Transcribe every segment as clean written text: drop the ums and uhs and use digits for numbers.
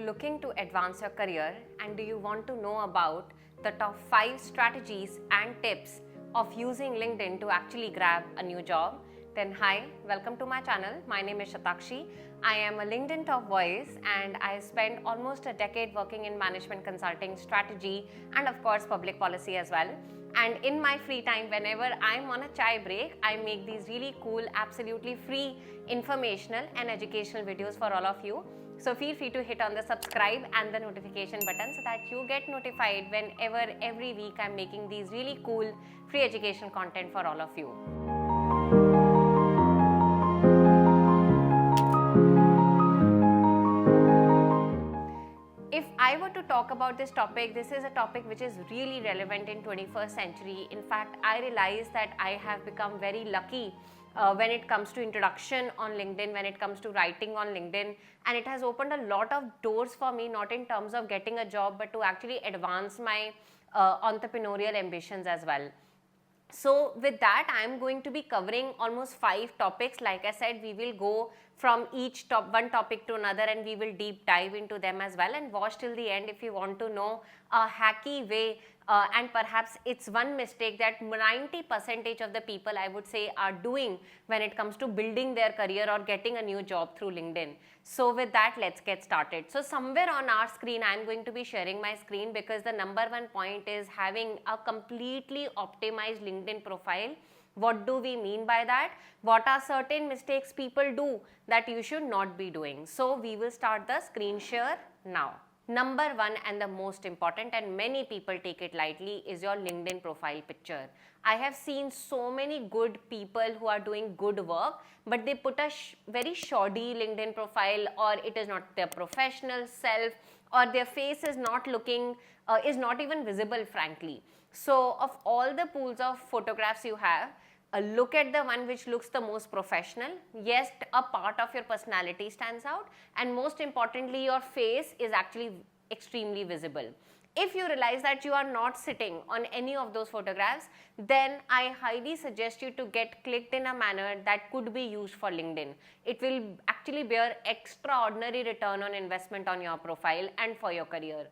looking to advance your career and do you want to know about the top 5 strategies and tips of using LinkedIn to actually grab a new job? Then hi, welcome to my channel. My name is Shatakshi. I am a LinkedIn top voice and I spent almost a decade working in management consulting, strategy and of course public policy as well. And in my free time, whenever I'm on a chai break, I make these really cool, absolutely free informational and educational videos for all of you. So feel free to hit on the subscribe and the notification button so that you get notified whenever every week I'm making these really cool free education content for all of you. If I were to talk about this topic, this is a topic which is really relevant in 21st century. In fact, I realize that I have become very lucky when it comes to introduction on LinkedIn, when it comes to writing on LinkedIn, and it has opened a lot of doors for me, not in terms of getting a job, but to actually advance my entrepreneurial ambitions as well. So with that, I am going to be covering almost 5 topics. Like I said, we will go from each one topic to another and we will deep dive into them as well, and watch till the end if you want to know a hacky way and perhaps it's one mistake that 90% of the people, I would say, are doing when it comes to building their career or getting a new job through LinkedIn. So with that, let's get started. So somewhere on our screen, I'm going to be sharing my screen because the number one point is having a completely optimized LinkedIn profile. What do we mean by that? What are certain mistakes people do that you should not be doing? So we will start the screen share now. Number one and the most important, and many people take it lightly, is your LinkedIn profile picture. I have seen so many good people who are doing good work, but they put a very shoddy LinkedIn profile, or it is not their professional self, or their face is not looking, is not even visible, frankly. So of all the pools of photographs you have, look at the one which looks the most professional. Yes, a part of your personality stands out, and most importantly, your face is actually extremely visible. If you realize that you are not sitting on any of those photographs, then I highly suggest you to get clicked in a manner that could be used for LinkedIn. It will actually bear extraordinary return on investment on your profile and for your career.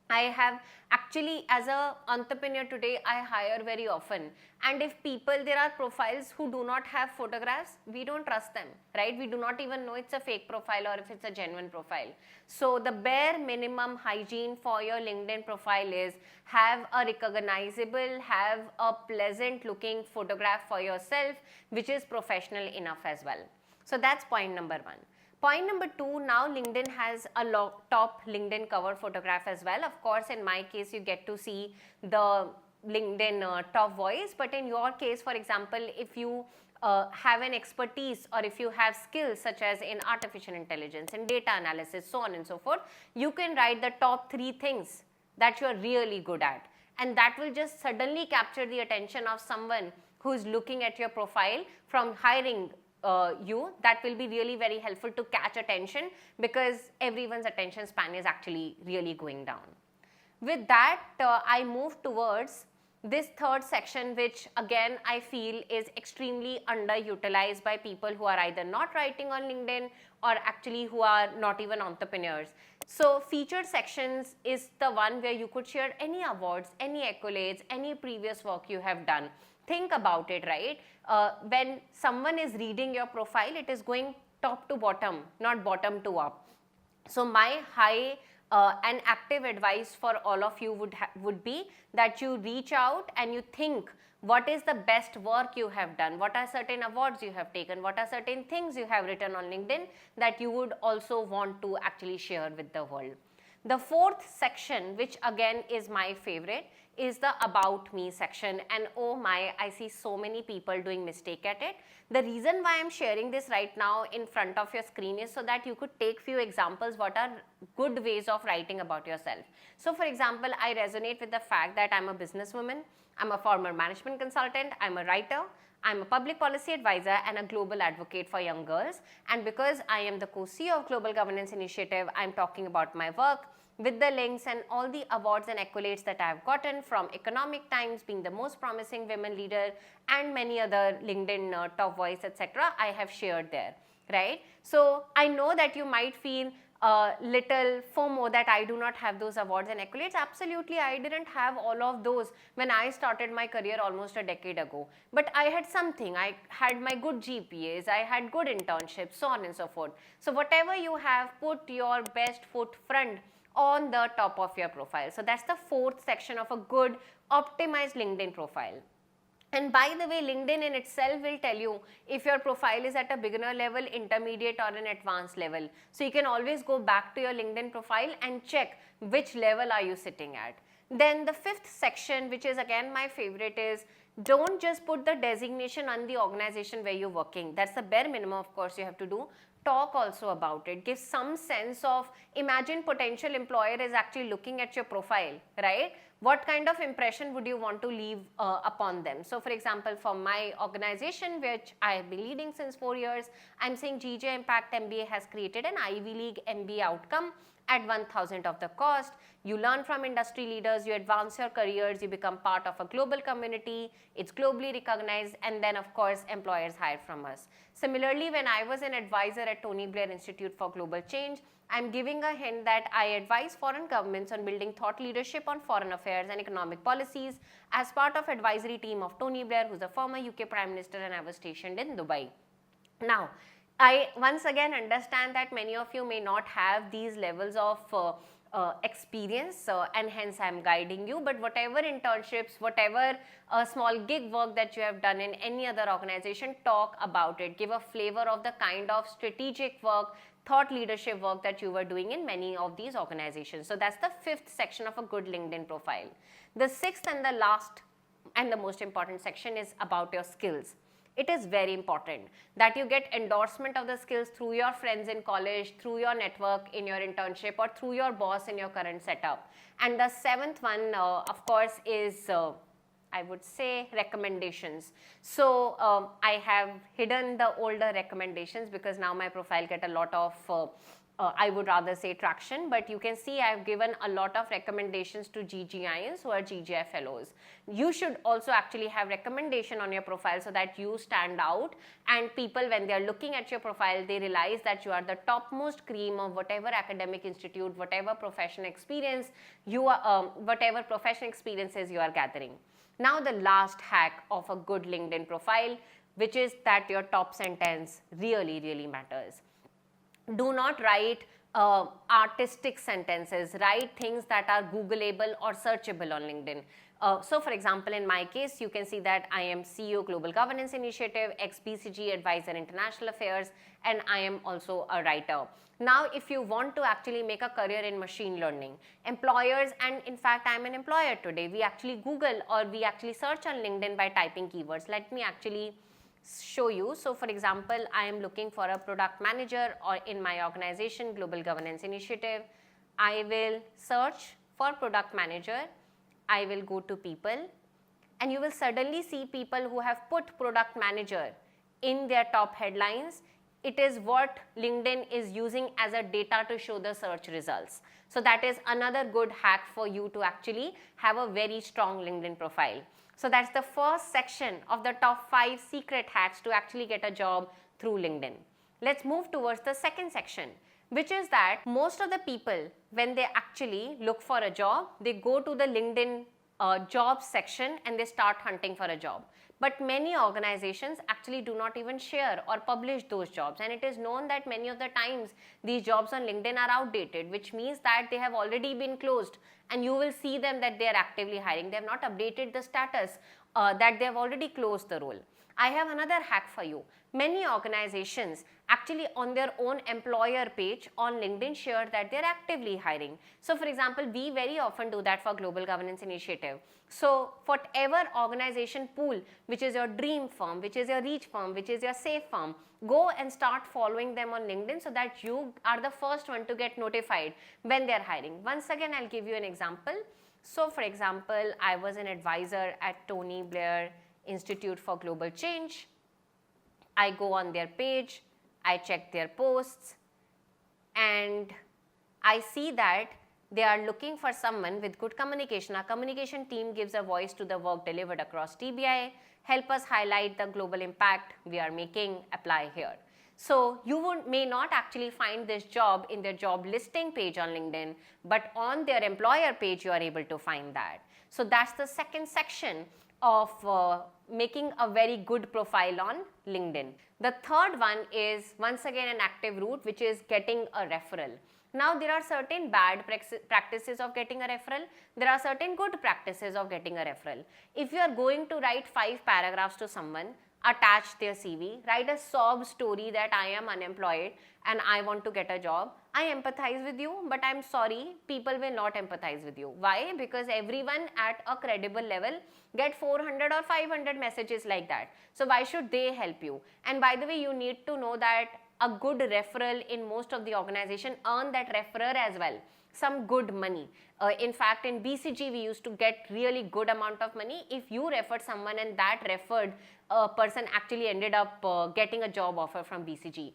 I have actually, as an entrepreneur today, I hire very often, and if there are profiles who do not have photographs, we don't trust them, right? We do not even know it's a fake profile or if it's a genuine profile. So the bare minimum hygiene for your LinkedIn profile is have a recognizable, have a pleasant looking photograph for yourself, which is professional enough as well. So that's point number one. Point number 2, now LinkedIn has a top LinkedIn cover photograph as well. Of course, in my case, you get to see the LinkedIn top voice, but in your case, for example, if you have an expertise or if you have skills such as in artificial intelligence and data analysis, so on and so forth, you can write the top 3 things that you are really good at, and that will just suddenly capture the attention of someone who is looking at your profile from hiring you. That will be really very helpful to catch attention because everyone's attention span is actually really going down. With that, I move towards this third section, which again I feel is extremely underutilized by people who are either not writing on LinkedIn or actually who are not even entrepreneurs. So featured sections is the one where you could share any awards, any accolades, any previous work you have done. Think about it, right? When someone is reading your profile, it is going top to bottom, not bottom to up. So my high and active advice for all of you would be that you reach out and you think, what is the best work you have done? What are certain awards you have taken? What are certain things you have written on LinkedIn that you would also want to actually share with the world? The fourth section, which again is my favorite, is the about me section, and oh my, I see so many people doing mistake at it. The reason why I'm sharing this right now in front of your screen is so that you could take few examples what are good ways of writing about yourself. So for example, I resonate with the fact that I'm a businesswoman, I'm a former management consultant, I'm a writer, I'm a public policy advisor and a global advocate for young girls, and because I am the co-CEO of Global Governance Initiative, I'm talking about my work with the links and all the awards and accolades that I have gotten from Economic Times being the most promising women leader and many other LinkedIn top voice, etc. I have shared there, right? So I know that you might feel little FOMO that I do not have those awards and accolades. Absolutely, I didn't have all of those when I started my career almost a decade ago. But I had something. I had my good GPAs, I had good internships, so on and so forth. So whatever you have, put your best foot front on the top of your profile. So that's the fourth section of a good optimized LinkedIn profile. And by the way, LinkedIn in itself will tell you if your profile is at a beginner level, intermediate or an advanced level. So you can always go back to your LinkedIn profile and check which level are you sitting at. Then the fifth section, which is again my favorite, is don't just put the designation on the organization where you're working. That's the bare minimum, of course, you have to do. Talk also about it. Give some sense of, imagine potential employer is actually looking at your profile, right? What kind of impression would you want to leave upon them? So for example, for my organization, which I have been leading since 4 years, I'm saying GJ Impact MBA has created an Ivy League MBA outcome at 1,000 of the cost. You learn from industry leaders, you advance your careers, you become part of a global community, it's globally recognized, and then of course employers hire from us. Similarly, when I was an advisor at Tony Blair Institute for Global Change, I'm giving a hint that I advise foreign governments on building thought leadership on foreign affairs and economic policies as part of advisory team of Tony Blair, who's a former UK Prime Minister, and I was stationed in Dubai. Now, I once again understand that many of you may not have these levels of experience and hence I am guiding you, but whatever internships, whatever small gig work that you have done in any other organization, talk about it. Give a flavor of the kind of strategic work, thought leadership work that you were doing in many of these organizations. So that's the fifth section of a good LinkedIn profile. The sixth and the last and the most important section is about your skills. It is very important that you get endorsement of the skills through your friends in college, through your network in your internship, or through your boss in your current setup. And the seventh one, of course, is I would say recommendations. So I have hidden the older recommendations because now my profile get a lot of I would rather say traction, but you can see I have given a lot of recommendations to GGINs who are GGI fellows. You should also actually have recommendation on your profile so that you stand out, and people, when they are looking at your profile, they realize that you are the topmost cream of whatever academic institute, whatever professional experience you are, whatever professional experiences you are gathering. Now the last hack of a good LinkedIn profile, which is that your top sentence really matters. Do not write artistic sentences. Write things that are Googleable or searchable on LinkedIn. So for example, in my case, you can see that I am CEO Global Governance Initiative, ex-BCG Advisor International Affairs, and I am also a writer. Now, if you want to actually make a career in machine learning, employers, and in fact, I'm an employer today, we actually Google or we actually search on LinkedIn by typing keywords. Let me actually show you. So for example, I am looking for a product manager or in my organization, Global Governance Initiative. I will search for product manager. I will go to people, and you will suddenly see people who have put product manager in their top headlines. It is what LinkedIn is using as a data to show the search results. So that is another good hack for you to actually have a very strong LinkedIn profile. So that's the first section of the top 5 secret hacks to actually get a job through LinkedIn. Let's move towards the second section, which is that most of the people, when they actually look for a job, they go to the LinkedIn jobs section and they start hunting for a job. But many organizations actually do not even share or publish those jobs, and it is known that many of the times these jobs on LinkedIn are outdated, which means that they have already been closed, and you will see them that they are actively hiring. They have not updated the status that they have already closed the role. I have another hack for you. Many organizations actually on their own employer page on LinkedIn share that they're actively hiring. So for example, we very often do that for Global Governance Initiative. So whatever organization pool, which is your dream firm, which is your reach firm, which is your safe firm, go and start following them on LinkedIn so that you are the first one to get notified when they're hiring. Once again, I'll give you an example. So for example, I was an advisor at Tony Blair Institute for Global Change. I go on their page, I check their posts, and I see that they are looking for someone with good communication. Our communication team gives a voice to the work delivered across TBI. Help us highlight the global impact we are making, apply here. So you may not actually find this job in their job listing page on LinkedIn, but on their employer page you are able to find that. So that's the second section of making a very good profile on LinkedIn. The third one is once again an active route, which is getting a referral. Now there are certain bad practices of getting a referral. There are certain good practices of getting a referral. If you are going to write 5 paragraphs to someone, attach their CV, write a sob story that I am unemployed and I want to get a job. I empathize with you, but I'm sorry, people will not empathize with you. Why? Because everyone at a credible level get 400 or 500 messages like that. So why should they help you? And by the way, you need to know that a good referral in most of the organization earn that referrer as well some good money. In fact, in BCG we used to get really good amount of money if you referred someone and that referred person actually ended up getting a job offer from BCG.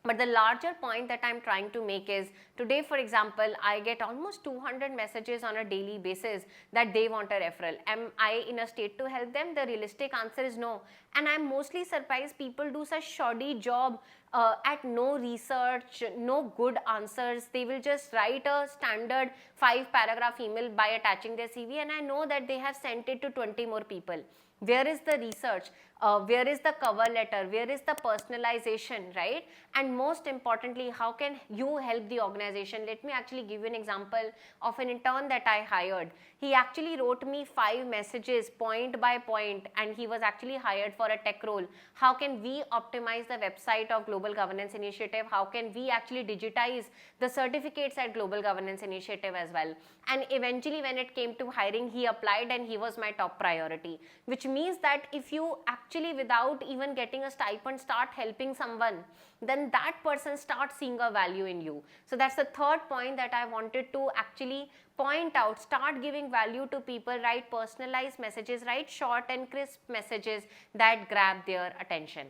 But the larger point that I'm trying to make is, today for example, I get almost 200 messages on a daily basis that they want a referral. Am I in a state to help them? The realistic answer is no. And I'm mostly surprised people do such shoddy job at no research, no good answers. They will just write a standard 5-paragraph email by attaching their CV, and I know that they have sent it to 20 more people. Where is the research? Where is the cover letter? Where is the personalization, right? And most importantly, how can you help the organization? Let me actually give you an example of an intern that I hired. He actually wrote me 5 messages point by point, and he was actually hired for a tech role. How can we optimize the website of Global Governance Initiative? How can we actually digitize the certificates at Global Governance Initiative as well? And eventually when it came to hiring, he applied and he was my top priority, which means that if you actually without even getting a stipend start helping someone, then that person starts seeing a value in you. So that's the third point that I wanted to actually point out. Start giving value to people, write personalized messages, write short and crisp messages that grab their attention.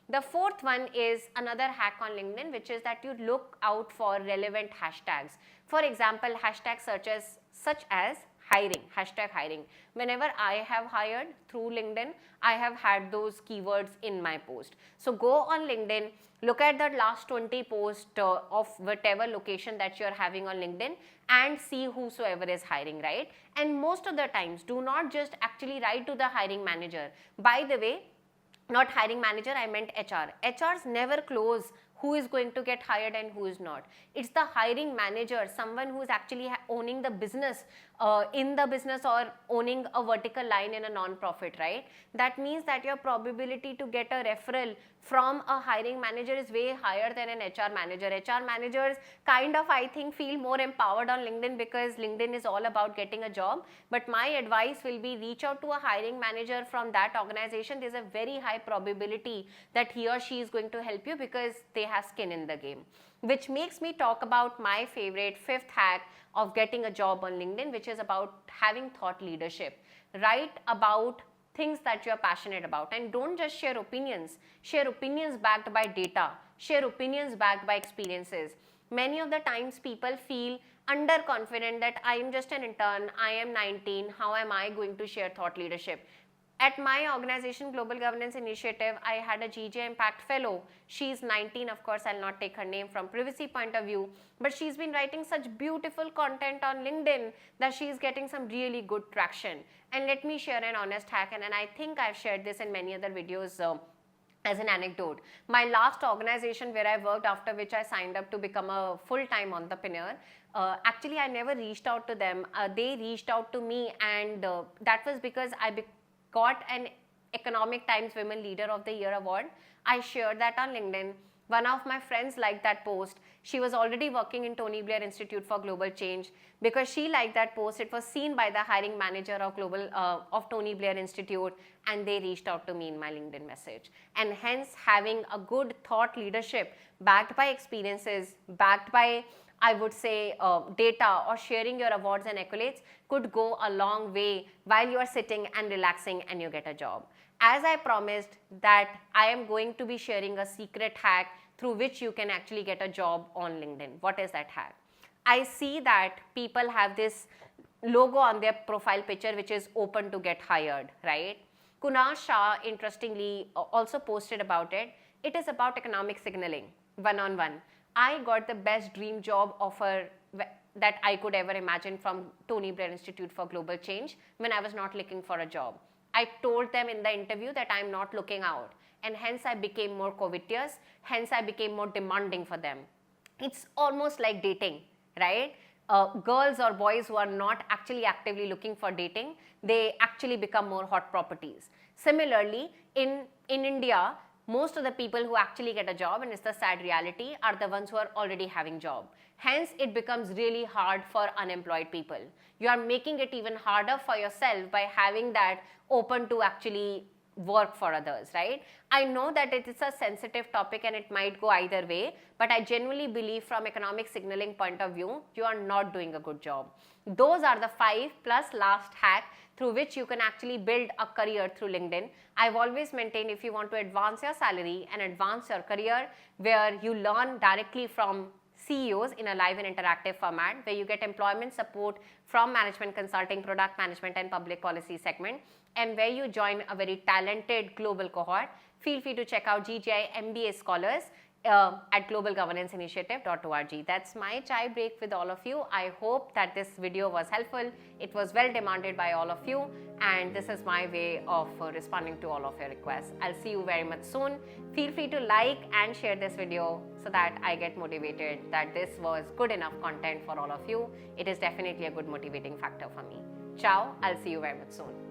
The fourth one is another hack on LinkedIn, which is that you look out for relevant hashtags. For example, hashtag searches such as hiring, hashtag hiring. Whenever I have hired through LinkedIn, I have had those keywords in my post. So go on LinkedIn, look at the last 20 posts of whatever location that you're having on LinkedIn and see whosoever is hiring, right? And most of the times, do not just actually write to the hiring manager. By the way, not hiring manager, I meant HR. HRs never close who is going to get hired and who is not. It's the hiring manager, someone who is actually owning the business, in the business or owning a vertical line in a non-profit, right? That means that your probability to get a referral from a hiring manager is way higher than an HR manager. HR managers kind of, I think, feel more empowered on LinkedIn because LinkedIn is all about getting a job. But my advice will be reach out to a hiring manager from that organization. There's a very high probability that he or she is going to help you because they have skin in the game. Which makes me talk about my favorite fifth hack of getting a job on LinkedIn, which is about having thought leadership. Write about things that you're passionate about and don't just share opinions. Share opinions backed by data. Share opinions backed by experiences. Many of the times people feel underconfident that I am just an intern, I am 19, how am I going to share thought leadership? At my organization, Global Governance Initiative, I had a GJ Impact Fellow. She's 19, of course, I'll not take her name from privacy point of view, but she's been writing such beautiful content on LinkedIn that she's getting some really good traction. And let me share an honest hack, and I think I've shared this in many other videos as an anecdote. My last organization where I worked, after which I signed up to become a full-time entrepreneur, actually I never reached out to them. They reached out to me, and that was because I got an Economic Times Women Leader of the Year award. I shared that on LinkedIn. One of my friends liked that post. She was already working in Tony Blair Institute for Global Change. Because she liked that post, it was seen by the hiring manager of Tony Blair Institute, and they reached out to me in my LinkedIn message. And hence, having a good thought leadership backed by experiences, backed by, I would say, data, or sharing your awards and accolades could go a long way while you are sitting and relaxing and you get a job. As I promised that I am going to be sharing a secret hack through which you can actually get a job on LinkedIn. What is that hack? I see that people have this logo on their profile picture which is open to get hired, right? Kunal Shah, interestingly, also posted about it. It is about economic signaling, one-on-one. I got the best dream job offer that I could ever imagine from Tony Blair Institute for Global Change when I was not looking for a job. I told them in the interview that I'm not looking out, and hence I became more covetous, hence I became more demanding for them. It's almost like dating, right? Girls or boys who are not actually actively looking for dating, they actually become more hot properties. Similarly, in India, most of the people who actually get a job, and it's the sad reality, are the ones who are already having job. Hence, it becomes really hard for unemployed people. You are making it even harder for yourself by having that open to actually work for others, right? I know that it is a sensitive topic and it might go either way, but I genuinely believe from economic signaling point of view, you are not doing a good job. Those are the 5 plus last hack through which you can actually build a career through LinkedIn. I've always maintained if you want to advance your salary and advance your career, where you learn directly from CEOs in a live and interactive format, where you get employment support from management consulting, product management and public policy segment, and where you join a very talented global cohort, feel free to check out GGI MBA Scholars at globalgovernanceInitiative.org. That's my chai break with all of you. I hope that this video was helpful. It was well demanded by all of you, and this is my way of responding to all of your requests. I'll see you very much soon. Feel free to like and share this video so that I get motivated that this was good enough content for all of you. It is definitely a good motivating factor for me. Ciao. I'll see you very much soon.